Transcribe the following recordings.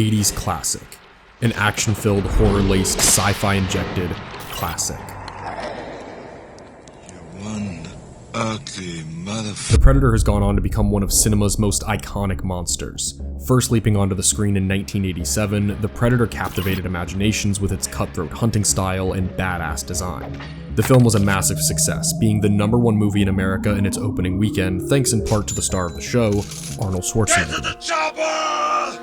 80s classic. An action-filled, horror-laced, sci-fi injected classic. You one ugly motherfucker. The Predator has gone on to become one of cinema's most iconic monsters. First leaping onto the screen in 1987, the Predator captivated imaginations with its cutthroat hunting style and badass design. The film was a massive success, being the #1 movie in America in its opening weekend, thanks in part to the star of the show, Arnold Schwarzenegger. Get to the chopper!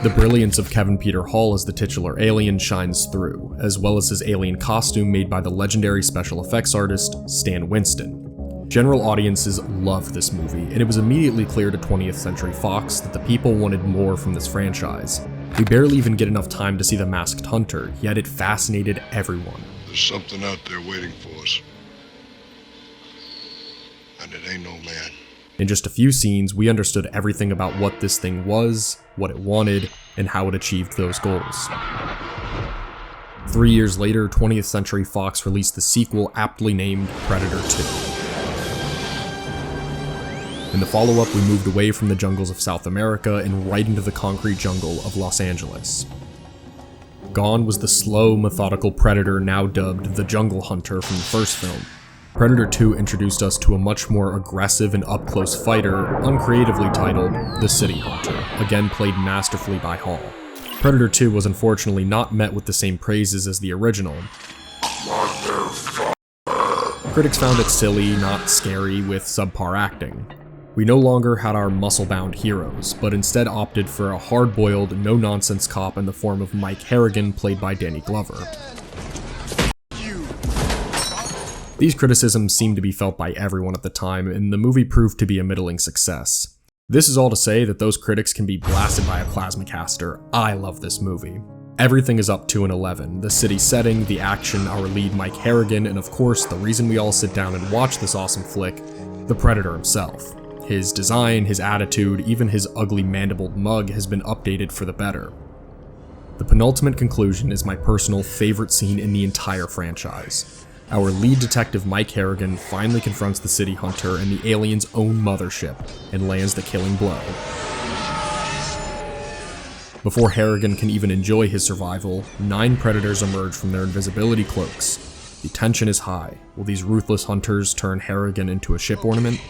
The brilliance of Kevin Peter Hall as the titular alien shines through, as well as his alien costume made by the legendary special effects artist, Stan Winston. General audiences loved this movie, and it was immediately clear to 20th Century Fox that the people wanted more from this franchise. We barely even get enough time to see the masked hunter, yet it fascinated everyone. There's something out there waiting for us. And it ain't no man. In just a few scenes, we understood everything about what this thing was, what it wanted, and how it achieved those goals. 3 years later, 20th Century Fox released the sequel aptly named Predator 2. In the follow-up, we moved away from the jungles of South America and right into the concrete jungle of Los Angeles. Gone was the slow, methodical predator now dubbed the Jungle Hunter from the first film. Predator 2 introduced us to a much more aggressive and up-close fighter, uncreatively titled the City Hunter, again played masterfully by Hall. Predator 2 was unfortunately not met with the same praises as the original. Critics found it silly, not scary, with subpar acting. We no longer had our muscle-bound heroes, but instead opted for a hard-boiled, no-nonsense cop in the form of Mike Harrigan, played by Danny Glover. These criticisms seemed to be felt by everyone at the time, and the movie proved to be a middling success. This is all to say that those critics can be blasted by a plasmacaster. I love this movie. Everything is up to an 11. The city setting, the action, our lead Mike Harrigan, and of course, the reason we all sit down and watch this awesome flick, the Predator himself. His design, his attitude, even his ugly mandibled mug has been updated for the better. The penultimate conclusion is my personal favorite scene in the entire franchise. Our lead detective Mike Harrigan finally confronts the City Hunter in the alien's own mothership and lands the killing blow. Before Harrigan can even enjoy his survival, 9 predators emerge from their invisibility cloaks. The tension is high. Will these ruthless hunters turn Harrigan into a ship ornament?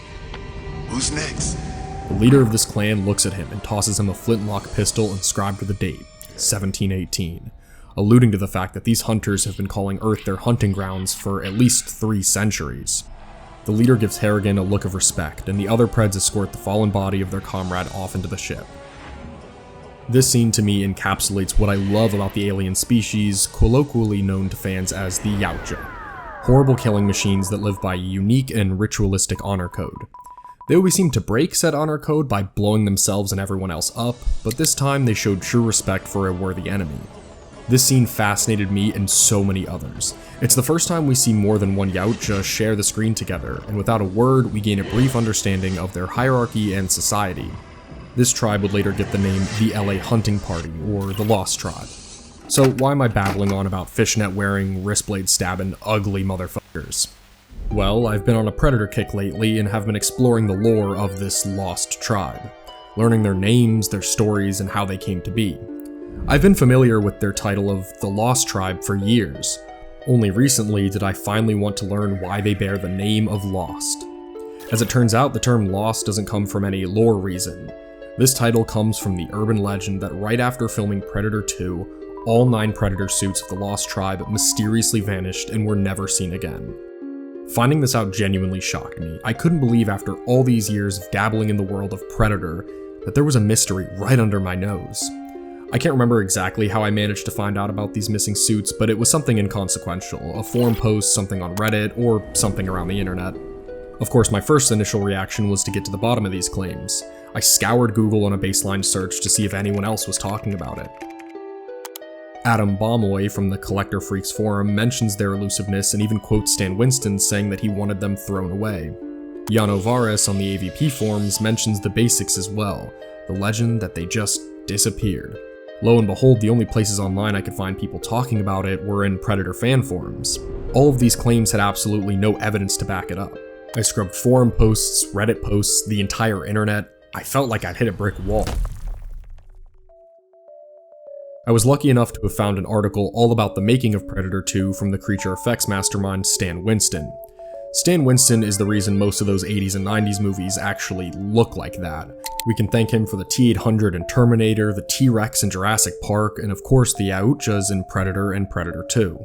Who's next? The leader of this clan looks at him and tosses him a flintlock pistol inscribed with a date, 1718, alluding to the fact that these hunters have been calling Earth their hunting grounds for at least 3 centuries. The leader gives Harrigan a look of respect, and the other Preds escort the fallen body of their comrade off into the ship. This scene to me encapsulates what I love about the alien species, colloquially known to fans as the Yautja, horrible killing machines that live by a unique and ritualistic honor code. They always seem to break said honor code by blowing themselves and everyone else up, but this time they showed true respect for a worthy enemy. This scene fascinated me and so many others. It's the first time we see more than one Yautja share the screen together, and without a word, we gain a brief understanding of their hierarchy and society. This tribe would later get the name the LA Hunting Party, or the Lost Tribe. So why am I babbling on about fishnet-wearing, wristblade-stabbing, ugly motherfuckers? Well, I've been on a Predator kick lately and have been exploring the lore of this lost tribe, learning their names, their stories, and how they came to be. I've been familiar with their title of the Lost Tribe for years. Only recently did I finally want to learn why they bear the name of Lost. As it turns out, the term Lost doesn't come from any lore reason. This title comes from the urban legend that right after filming Predator 2, all 9 Predator suits of the Lost Tribe mysteriously vanished and were never seen again. Finding this out genuinely shocked me. I couldn't believe after all these years of dabbling in the world of Predator that there was a mystery right under my nose. I can't remember exactly how I managed to find out about these missing suits, but it was something inconsequential, a forum post, something on Reddit, or something around the internet. Of course, my first initial reaction was to get to the bottom of these claims. I scoured Google on a baseline search to see if anyone else was talking about it. Adam Bomoy from the Collector Freaks Forum mentions their elusiveness and even quotes Stan Winston saying that he wanted them thrown away. Yano Vares on the AVP forums mentions the basics as well, the legend that they just disappeared. Lo and behold, the only places online I could find people talking about it were in Predator fan forums. All of these claims had absolutely no evidence to back it up. I scrubbed forum posts, Reddit posts, the entire internet. I felt like I'd hit a brick wall. I was lucky enough to have found an article all about the making of Predator 2 from the creature effects mastermind Stan Winston. Stan Winston is the reason most of those 80s and 90s movies actually look like that. We can thank him for the T-800 in Terminator, the T-Rex in Jurassic Park, and of course the Yautjas in Predator and Predator 2.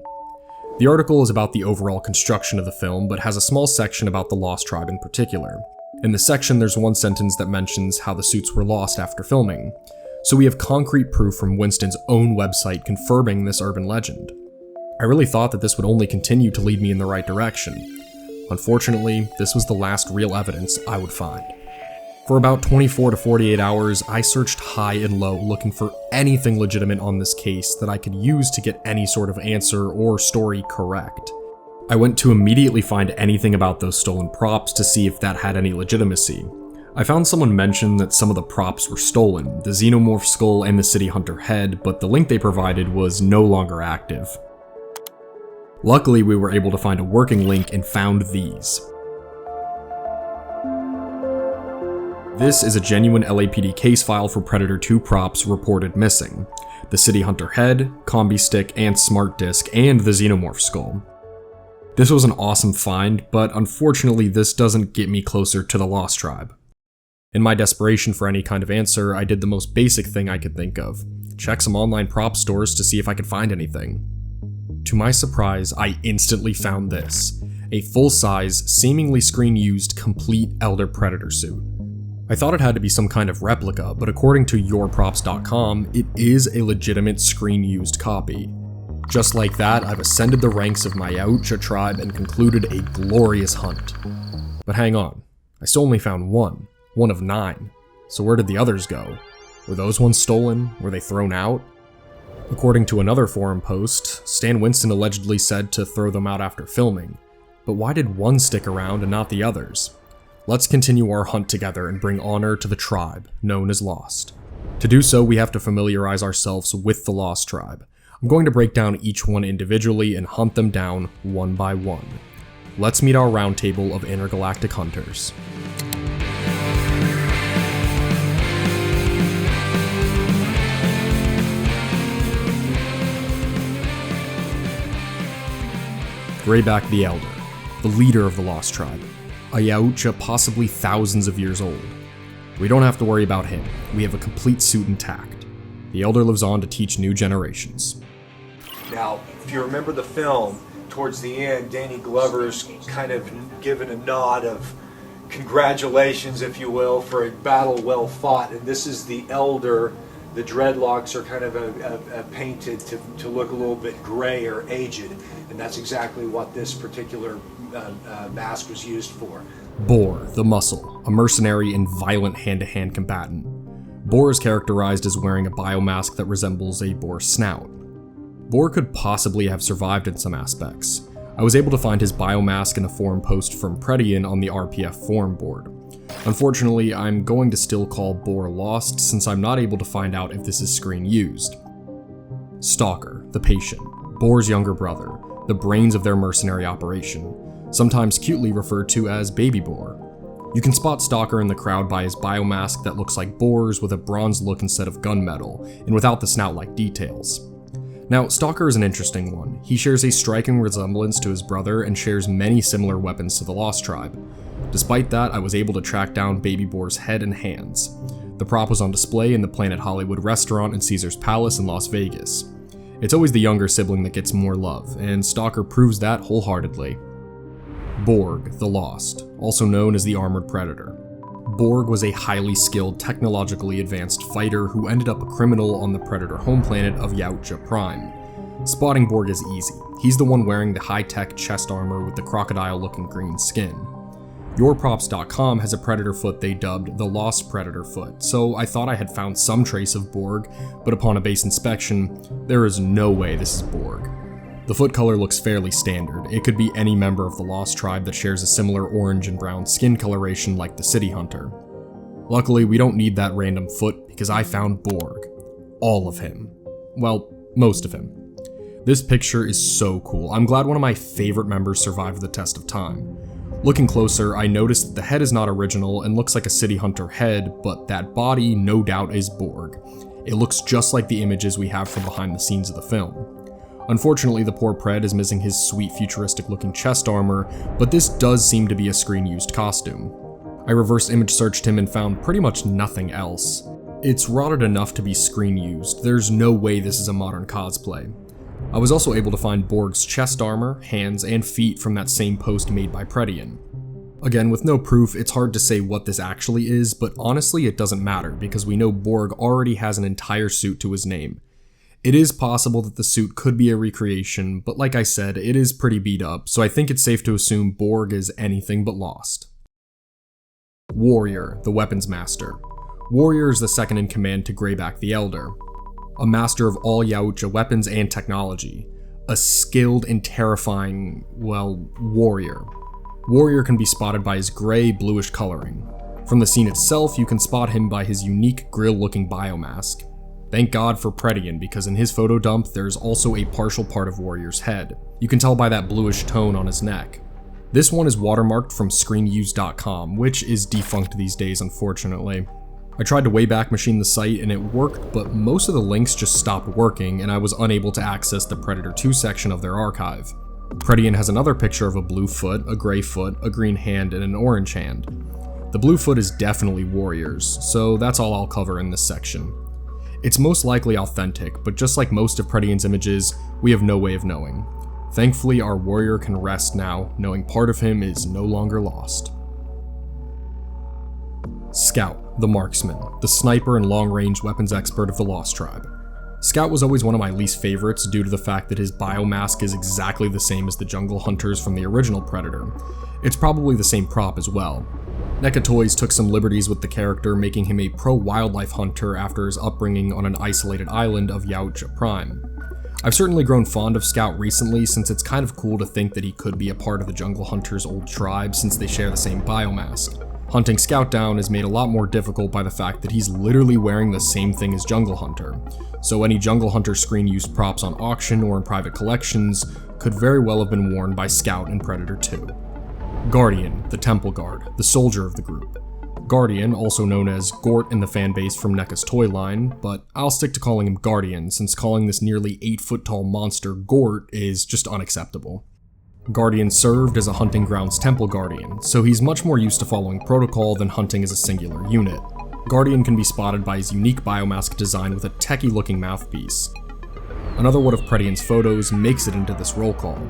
The article is about the overall construction of the film, but has a small section about the Lost Tribe in particular. In the section, there's one sentence that mentions how the suits were lost after filming. So we have concrete proof from Winston's own website confirming this urban legend. I really thought that this would only continue to lead me in the right direction. Unfortunately, this was the last real evidence I would find. For about 24 to 48 hours, I searched high and low looking for anything legitimate on this case that I could use to get any sort of answer or story correct. I went to immediately find anything about those stolen props to see if that had any legitimacy. I found someone mention that some of the props were stolen, the xenomorph skull and the city hunter head, but the link they provided was no longer active. Luckily, we were able to find a working link and found these. This is a genuine LAPD case file for Predator 2 props reported missing. The city hunter head, combi stick and smart disc, and the xenomorph skull. This was an awesome find, but unfortunately this doesn't get me closer to the Lost Tribe. In my desperation for any kind of answer, I did the most basic thing I could think of. Check some online prop stores to see if I could find anything. To my surprise, I instantly found this. A full-size, seemingly screen-used, complete Elder Predator suit. I thought it had to be some kind of replica, but according to yourprops.com, it is a legitimate screen-used copy. Just like that, I've ascended the ranks of my Yautja tribe and concluded a glorious hunt. But hang on, I still only found one of 9. So where did the others go? Were those ones stolen? Were they thrown out? According to another forum post, Stan Winston allegedly said to throw them out after filming. But why did one stick around and not the others? Let's continue our hunt together and bring honor to the tribe, known as Lost. To do so, we have to familiarize ourselves with the Lost Tribe. I'm going to break down each one individually and hunt them down one by one. Let's meet our roundtable of intergalactic hunters. Greyback the Elder, the leader of the Lost Tribe, a Yautja possibly thousands of years old. We don't have to worry about him, we have a complete suit intact. The Elder lives on to teach new generations. Now, if you remember the film, towards the end, Danny Glover's kind of given a nod of congratulations, if you will, for a battle well fought, and this is the Elder. The dreadlocks are kind of painted to look a little bit gray or aged, and that's exactly what this particular mask was used for. Boar, the Muscle, a mercenary and violent hand-to-hand combatant. Boar is characterized as wearing a biomask that resembles a boar's snout. Boar could possibly have survived in some aspects. I was able to find his biomask in a forum post from Predian on the RPF forum board. Unfortunately, I'm going to still call Boar lost since I'm not able to find out if this is screen used. Stalker, the Patient, Boar's younger brother, the brains of their mercenary operation, sometimes cutely referred to as Baby Boar. You can spot Stalker in the crowd by his biomask that looks like Boar's with a bronze look instead of gunmetal, and without the snout-like details. Now, Stalker is an interesting one. He shares a striking resemblance to his brother and shares many similar weapons to the Lost Tribe. Despite that, I was able to track down Baby Boar's head and hands. The prop was on display in the Planet Hollywood restaurant in Caesar's Palace in Las Vegas. It's always the younger sibling that gets more love, and Stalker proves that wholeheartedly. Borg, the Lost, also known as the Armored Predator. Borg was a highly skilled, technologically advanced fighter who ended up a criminal on the Predator home planet of Yautja Prime. Spotting Borg is easy. He's the one wearing the high-tech chest armor with the crocodile-looking green skin. Yourprops.com has a predator foot they dubbed the Lost Predator foot, so I thought I had found some trace of Borg, but upon a base inspection, there is no way this is Borg. The foot color looks fairly standard. It could be any member of the Lost Tribe that shares a similar orange and brown skin coloration like the City Hunter. Luckily, we don't need that random foot because I found Borg. All of him. Well, most of him. This picture is so cool. I'm glad one of my favorite members survived the test of time. Looking closer, I noticed that the head is not original and looks like a City Hunter head, but that body no doubt is Borg. It looks just like the images we have from behind the scenes of the film. Unfortunately, the poor Pred is missing his sweet futuristic looking chest armor, but this does seem to be a screen-used costume. I reverse image searched him and found pretty much nothing else. It's rotted enough to be screen-used, there's no way this is a modern cosplay. I was also able to find Borg's chest armor, hands, and feet from that same post made by Predian. Again, with no proof, it's hard to say what this actually is, but honestly it doesn't matter because we know Borg already has an entire suit to his name. It is possible that the suit could be a recreation, but like I said, it is pretty beat up, so I think it's safe to assume Borg is anything but lost. Warrior, the weapons master. Warrior is the second in command to Greyback the Elder. A master of all Yautja weapons and technology. A skilled and terrifying, well, warrior. Warrior can be spotted by his gray, bluish coloring. From the scene itself, you can spot him by his unique grill-looking biomask. Thank God for Predian, because in his photo dump, there's also a partial part of Warrior's head. You can tell by that bluish tone on his neck. This one is watermarked from screenuse.com, which is defunct these days, unfortunately. I tried to Wayback Machine the site and it worked, but most of the links just stopped working and I was unable to access the Predator 2 section of their archive. Predian has another picture of a blue foot, a gray foot, a green hand, and an orange hand. The blue foot is definitely Warrior's, so that's all I'll cover in this section. It's most likely authentic, but just like most of Predian's images, we have no way of knowing. Thankfully, our warrior can rest now, knowing part of him is no longer lost. Scout, the marksman, the sniper and long-range weapons expert of the Lost Tribe. Scout was always one of my least favorites due to the fact that his biomask is exactly the same as the jungle hunters from the original Predator. It's probably the same prop as well. NECA Toys took some liberties with the character, making him a pro-wildlife hunter after his upbringing on an isolated island of Yautja Prime. I've certainly grown fond of Scout recently since it's kind of cool to think that he could be a part of the jungle hunters' old tribe since they share the same biomask. Hunting Scout down is made a lot more difficult by the fact that he's literally wearing the same thing as Jungle Hunter, so any Jungle Hunter screen-used props on auction or in private collections could very well have been worn by Scout in Predator 2. Guardian, the Temple Guard, the soldier of the group. Guardian, also known as Gort in the fanbase from NECA's toy line, but I'll stick to calling him Guardian since calling this nearly 8-foot tall monster Gort is just unacceptable. Guardian served as a hunting grounds temple guardian, so he's much more used to following protocol than hunting as a singular unit. Guardian can be spotted by his unique biomask design with a techie looking mouthpiece. Another one of Predian's photos makes it into this roll call.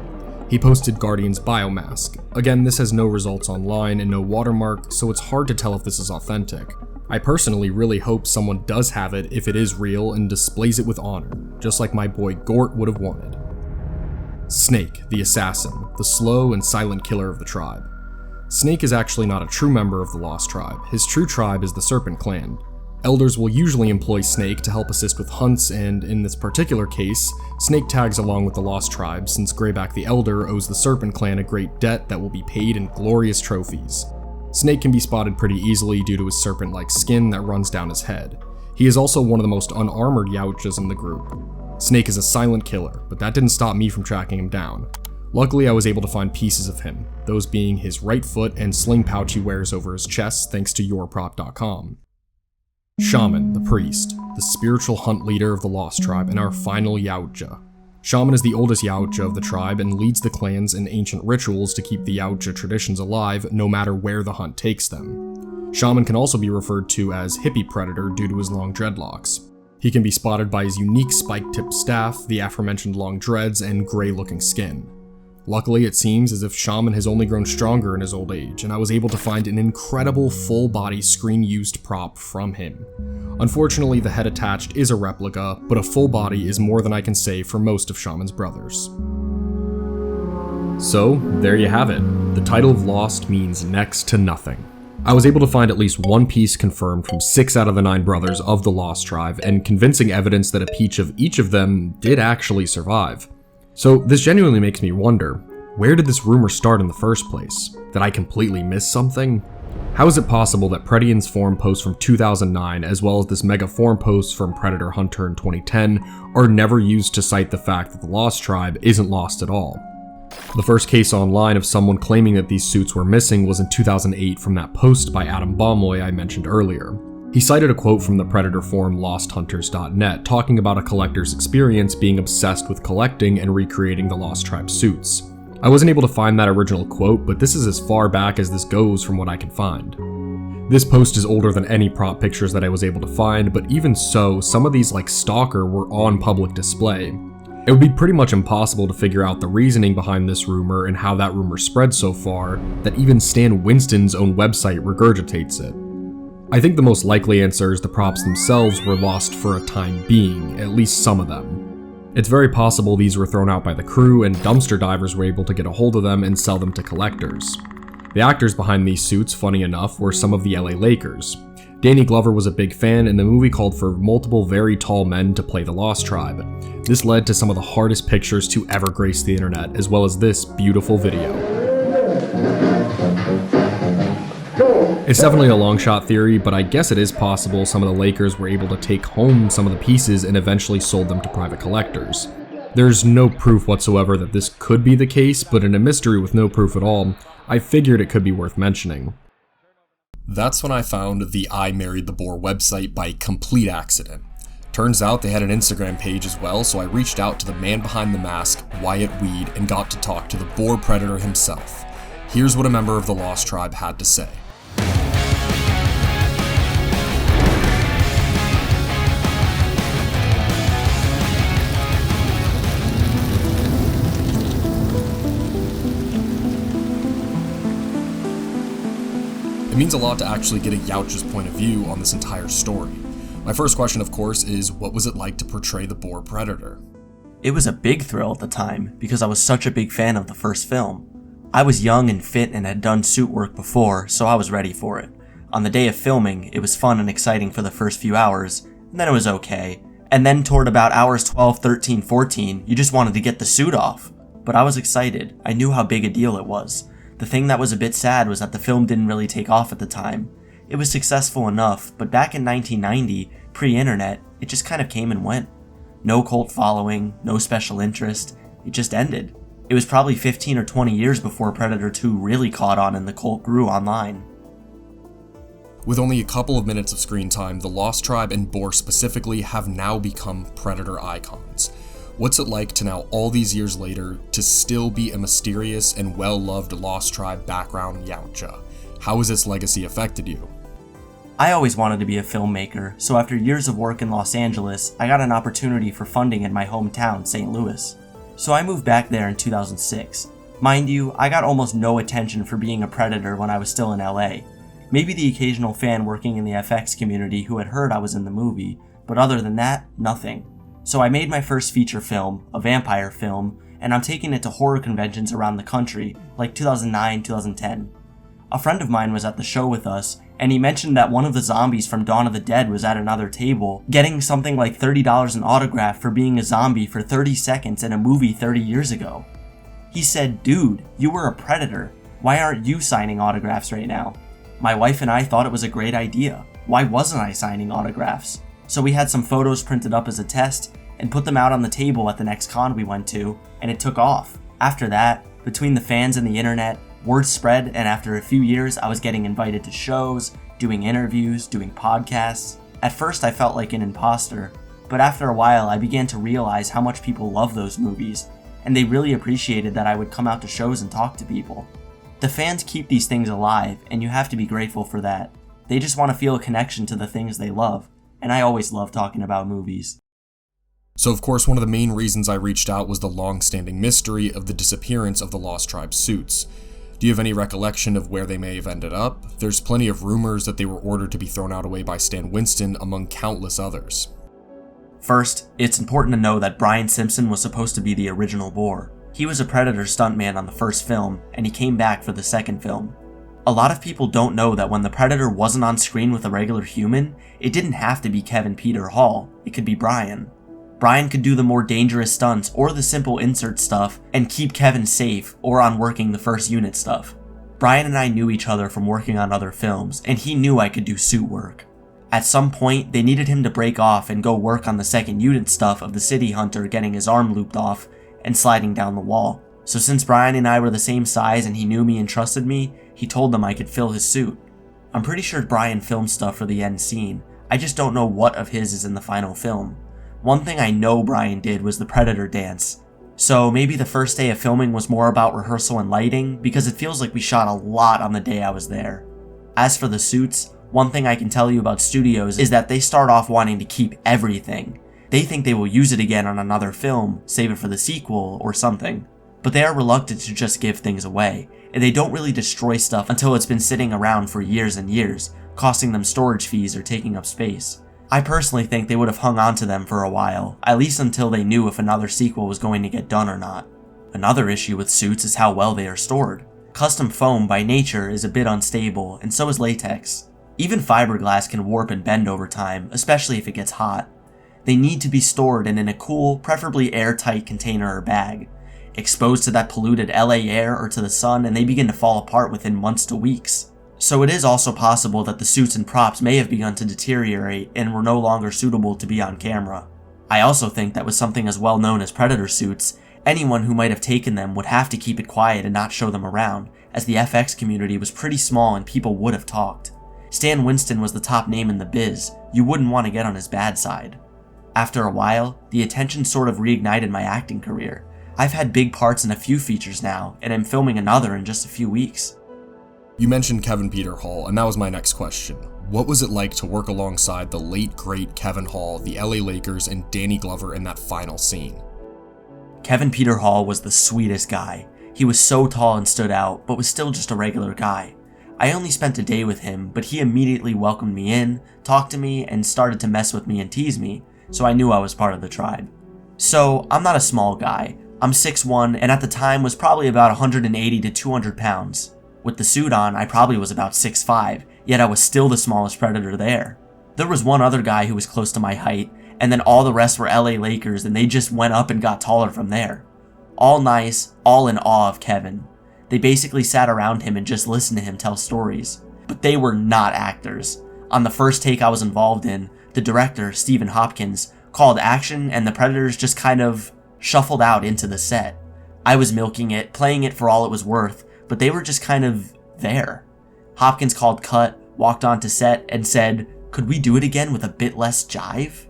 He posted Guardian's biomask. Again, this has no results online and no watermark, so it's hard to tell if this is authentic. I personally really hope someone does have it if it is real and displays it with honor, just like my boy Gort would have wanted. Snake, the assassin, the slow and silent killer of the tribe. Snake is actually not a true member of the Lost Tribe. His true tribe is the Serpent Clan. Elders will usually employ Snake to help assist with hunts, and in this particular case, Snake tags along with the Lost Tribe since Greyback the Elder owes the Serpent Clan a great debt that will be paid in glorious trophies. Snake can be spotted pretty easily due to his serpent-like skin that runs down his head. He is also one of the most unarmored Yautjas in the group. Snake is a silent killer, but that didn't stop me from tracking him down. Luckily, I was able to find pieces of him, those being his right foot and sling pouch he wears over his chest thanks to yourprop.com. Shaman, the priest, the spiritual hunt leader of the Lost Tribe and our final Yautja. Shaman is the oldest Yautja of the tribe and leads the clans in ancient rituals to keep the Yautja traditions alive no matter where the hunt takes them. Shaman can also be referred to as hippie predator due to his long dreadlocks. He can be spotted by his unique spike-tipped staff, the aforementioned long dreads, and gray-looking skin. Luckily, it seems as if Shaman has only grown stronger in his old age, and I was able to find an incredible full-body screen-used prop from him. Unfortunately, the head attached is a replica, but a full body is more than I can say for most of Shaman's brothers. So, there you have it. The title of Lost means next to nothing. I was able to find at least one piece confirmed from 6 out of the 9 brothers of the Lost Tribe, and convincing evidence that a piece of each of them did actually survive. So this genuinely makes me wonder, where did this rumor start in the first place? Did I completely miss something? How is it possible that Predian's forum post from 2009, as well as this mega forum post from Predator Hunter in 2010, are never used to cite the fact that the Lost Tribe isn't lost at all? The first case online of someone claiming that these suits were missing was in 2008 from that post by Adam Bomloy I mentioned earlier. He cited a quote from the Predator forum losthunters.net talking about a collector's experience being obsessed with collecting and recreating the Lost Tribe suits. I wasn't able to find that original quote, but this is as far back as this goes from what I can find. This post is older than any prop pictures that I was able to find, but even so, some of these like Stalker were on public display. It would be pretty much impossible to figure out the reasoning behind this rumor and how that rumor spread so far that even Stan Winston's own website regurgitates it. I think the most likely answer is the props themselves were lost for a time being, at least some of them. It's very possible these were thrown out by the crew and dumpster divers were able to get a hold of them and sell them to collectors. The actors behind these suits, funny enough, were some of the LA Lakers. Danny Glover was a big fan, and the movie called for multiple very tall men to play the Lost Tribe. This led to some of the hardest pictures to ever grace the internet, as well as this beautiful video. It's definitely a long shot theory, but I guess it is possible some of the Lakers were able to take home some of the pieces and eventually sold them to private collectors. There's no proof whatsoever that this could be the case, but in a mystery with no proof at all, I figured it could be worth mentioning. That's when I found the I Married the Boar website by complete accident. Turns out they had an Instagram page as well, so I reached out to the man behind the mask, Wyatt Weed, and got to talk to the Boar Predator himself. Here's what a member of the Lost Tribe had to say. It means a lot to actually get a Yautja's point of view on this entire story. My first question, of course, is what was it like to portray the Boar Predator? It was a big thrill at the time because I was such a big fan of the first film. I was young and fit and had done suit work before, so I was ready for it. On the day of filming, it was fun and exciting for the first few hours, and then it was okay. And then toward about hours 12, 13, 14, you just wanted to get the suit off. But I was excited. I knew how big a deal it was. The thing that was a bit sad was that the film didn't really take off at the time. It was successful enough, but back in 1990, pre-internet, it just kind of came and went. No cult following, no special interest, it just ended. It was probably 15 or 20 years before Predator 2 really caught on and the cult grew online. With only a couple of minutes of screen time, the Lost Tribe and Boar specifically have now become Predator icons. What's it like to now, all these years later, to still be a mysterious and well-loved Lost Tribe background Yautja? How has its legacy affected you? I always wanted to be a filmmaker, so after years of work in Los Angeles, I got an opportunity for funding in my hometown, St. Louis. So I moved back there in 2006. Mind you, I got almost no attention for being a Predator when I was still in LA. Maybe the occasional fan working in the FX community who had heard I was in the movie, but other than that, nothing. So I made my first feature film, a vampire film, and I'm taking it to horror conventions around the country, like 2009, 2010. A friend of mine was at the show with us, and he mentioned that one of the zombies from Dawn of the Dead was at another table, getting something like $30 an autograph for being a zombie for 30 seconds in a movie 30 years ago. He said, "Dude, you were a Predator. Why aren't you signing autographs right now?" My wife and I thought it was a great idea. Why wasn't I signing autographs? So we had some photos printed up as a test and put them out on the table at the next con we went to, and it took off. After that, between the fans and the internet, word spread, and after a few years I was getting invited to shows, doing interviews, doing podcasts. At first I felt like an imposter, but after a while I began to realize how much people love those movies, and they really appreciated that I would come out to shows and talk to people. The fans keep these things alive, and you have to be grateful for that. They just want to feel a connection to the things they love, and I always love talking about movies. So of course one of the main reasons I reached out was the long-standing mystery of the disappearance of the Lost Tribe suits. Do you have any recollection of where they may have ended up? There's plenty of rumors that they were ordered to be thrown out away by Stan Winston, among countless others. First, it's important to know that Brian Simpson was supposed to be the original Boar. He was a Predator stuntman on the first film, and he came back for the second film. A lot of people don't know that when the Predator wasn't on screen with a regular human, it didn't have to be Kevin Peter Hall, it could be Brian. Brian could do the more dangerous stunts or the simple insert stuff and keep Kevin safe or on working the first unit stuff. Brian and I knew each other from working on other films, and he knew I could do suit work. At some point, they needed him to break off and go work on the second unit stuff of the city hunter getting his arm looped off and sliding down the wall. So since Brian and I were the same size and he knew me and trusted me, he told them I could fill his suit. I'm pretty sure Brian filmed stuff for the end scene. I just don't know what of his is in the final film. One thing I know Brian did was the Predator dance. So maybe the first day of filming was more about rehearsal and lighting, because it feels like we shot a lot on the day I was there. As for the suits, one thing I can tell you about studios is that they start off wanting to keep everything. They think they will use it again on another film, save it for the sequel, or something. But they are reluctant to just give things away, and they don't really destroy stuff until it's been sitting around for years and years, costing them storage fees or taking up space. I personally think they would have hung on to them for a while, at least until they knew if another sequel was going to get done or not. Another issue with suits is how well they are stored. Custom foam by nature is a bit unstable, and so is latex. Even fiberglass can warp and bend over time, especially if it gets hot. They need to be stored in a cool, preferably airtight container or bag. Exposed to that polluted LA air or to the sun, and they begin to fall apart within months to weeks. So it is also possible that the suits and props may have begun to deteriorate and were no longer suitable to be on camera. I also think that with something as well known as Predator suits, anyone who might have taken them would have to keep it quiet and not show them around, as the FX community was pretty small and people would have talked. Stan Winston was the top name in the biz, you wouldn't want to get on his bad side. After a while, the attention sort of reignited my acting career. I've had big parts in a few features now, and I'm filming another in just a few weeks. You mentioned Kevin Peter Hall, and that was my next question. What was it like to work alongside the late great Kevin Hall, the LA Lakers, and Danny Glover in that final scene? Kevin Peter Hall was the sweetest guy. He was so tall and stood out, but was still just a regular guy. I only spent a day with him, but he immediately welcomed me in, talked to me, and started to mess with me and tease me, so I knew I was part of the tribe. So, I'm not a small guy. I'm 6'1", and at the time was probably about 180 to 200 pounds. With the suit on, I probably was about 6'5", yet I was still the smallest Predator there. There was one other guy who was close to my height, and then all the rest were LA Lakers, and they just went up and got taller from there. All nice, all in awe of Kevin. They basically sat around him and just listened to him tell stories. But they were not actors. On the first take I was involved in, the director, Stephen Hopkins, called action, and the Predators just kind of shuffled out into the set. I was milking it, playing it for all it was worth, but they were just kind of there. Hopkins called cut, walked onto set, and said, "Could we do it again with a bit less jive?"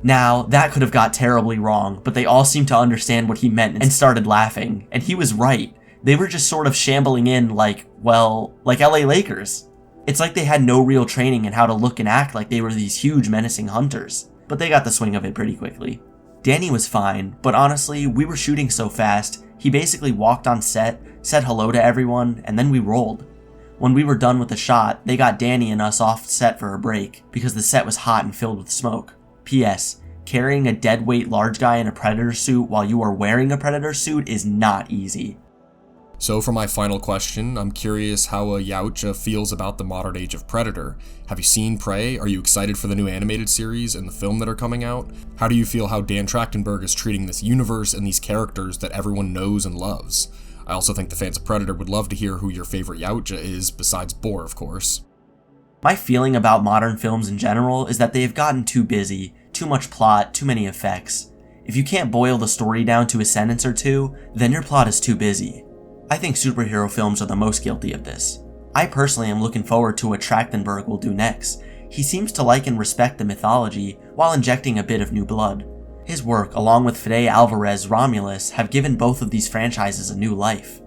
Now, that could have got terribly wrong, but they all seemed to understand what he meant and started laughing, and he was right. They were just sort of shambling in like LA Lakers. It's like they had no real training in how to look and act like they were these huge menacing hunters, but they got the swing of it pretty quickly. Danny was fine, but honestly, we were shooting so fast, he basically walked on set, said hello to everyone, and then we rolled. When we were done with the shot, they got Danny and us off set for a break, because the set was hot and filled with smoke. P.S. Carrying a deadweight large guy in a Predator suit while you are wearing a Predator suit is not easy. So for my final question, I'm curious how a Yautja feels about the modern age of Predator. Have you seen Prey? Are you excited for the new animated series and the film that are coming out? How do you feel how Dan Trachtenberg is treating this universe and these characters that everyone knows and loves? I also think the fans of Predator would love to hear who your favorite Yautja is, besides Boar, of course. My feeling about modern films in general is that they have gotten too busy, too much plot, too many effects. If you can't boil the story down to a sentence or two, then your plot is too busy. I think superhero films are the most guilty of this. I personally am looking forward to what Trachtenberg will do next. He seems to like and respect the mythology while injecting a bit of new blood. His work, along with Fede Alvarez's Romulus, have given both of these franchises a new life.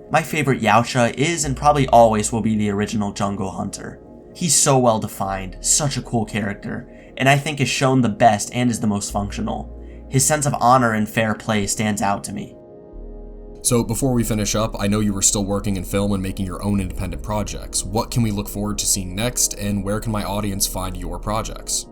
My favorite Yautja is and probably always will be the original Jungle Hunter. He's so well defined, such a cool character, and I think is shown the best and is the most functional. His sense of honor and fair play stands out to me. So before we finish up, I know you were still working in film and making your own independent projects. What can we look forward to seeing next, and where can my audience find your projects?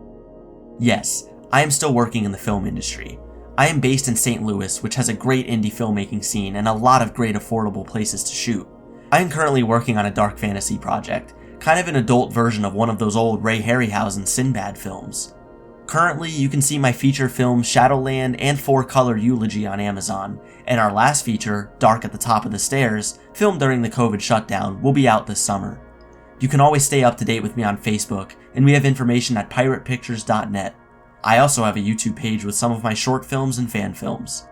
Yes, I am still working in the film industry. I am based in St. Louis, which has a great indie filmmaking scene and a lot of great affordable places to shoot. I am currently working on a dark fantasy project, kind of an adult version of one of those old Ray Harryhausen Sinbad films. Currently, you can see my feature film Shadowland and 4-color Eulogy on Amazon, and our last feature, Dark at the Top of the Stairs, filmed during the COVID shutdown, will be out this summer. You can always stay up to date with me on Facebook, and we have information at piratepictures.net. I also have a YouTube page with some of my short films and fan films.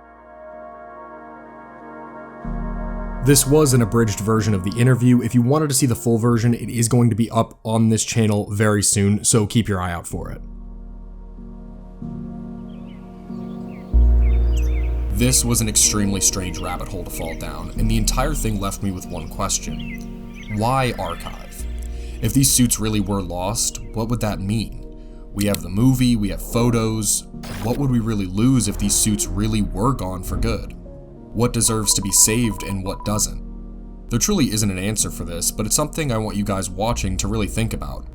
This was an abridged version of the interview. If you wanted to see the full version, it is going to be up on this channel very soon, so keep your eye out for it. This was an extremely strange rabbit hole to fall down, and the entire thing left me with one question. Why archive? If these suits really were lost, what would that mean? We have the movie, we have photos. What would we really lose if these suits really were gone for good? What deserves to be saved and what doesn't? There truly isn't an answer for this, but it's something I want you guys watching to really think about.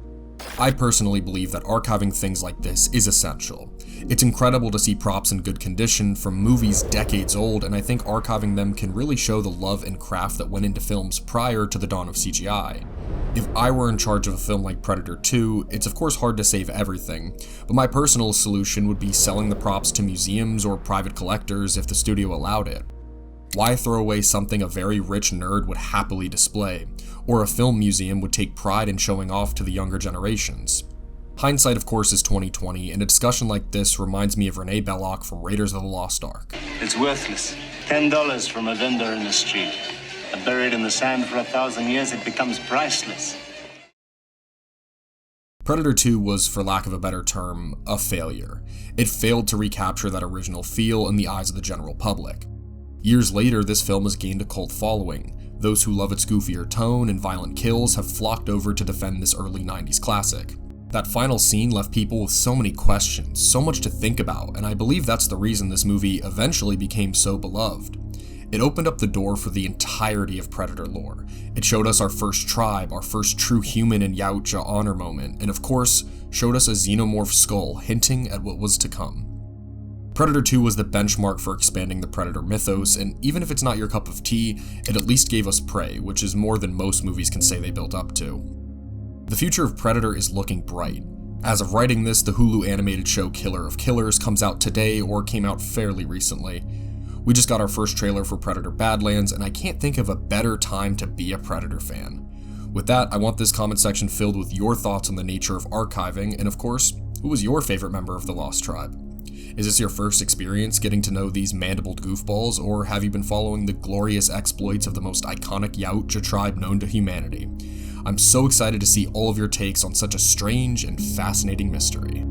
I personally believe that archiving things like this is essential. It's incredible to see props in good condition from movies decades old, and I think archiving them can really show the love and craft that went into films prior to the dawn of CGI. If I were in charge of a film like Predator 2, it's of course hard to save everything, but my personal solution would be selling the props to museums or private collectors if the studio allowed it. Why throw away something a very rich nerd would happily display, or a film museum would take pride in showing off to the younger generations? Hindsight, of course, is 2020, and a discussion like this reminds me of Renee Belloc from Raiders of the Lost Ark. It's worthless. $10 from a vendor in the street. And buried in the sand for 1,000 years, it becomes priceless. Predator 2 was, for lack of a better term, a failure. It failed to recapture that original feel in the eyes of the general public. Years later, this film has gained a cult following. Those who love its goofier tone and violent kills have flocked over to defend this early 90s classic. That final scene left people with so many questions, so much to think about, and I believe that's the reason this movie eventually became so beloved. It opened up the door for the entirety of Predator lore. It showed us our first tribe, our first true human and Yautja honor moment, and of course, showed us a xenomorph skull hinting at what was to come. Predator 2 was the benchmark for expanding the Predator mythos, and even if it's not your cup of tea, it at least gave us Prey, which is more than most movies can say they built up to. The future of Predator is looking bright. As of writing this, the Hulu animated show Killer of Killers comes out today or came out fairly recently. We just got our first trailer for Predator Badlands, and I can't think of a better time to be a Predator fan. With that, I want this comment section filled with your thoughts on the nature of archiving, and of course, who was your favorite member of the Lost Tribe? Is this your first experience getting to know these mandibled goofballs, or have you been following the glorious exploits of the most iconic Yautja tribe known to humanity? I'm so excited to see all of your takes on such a strange and fascinating mystery.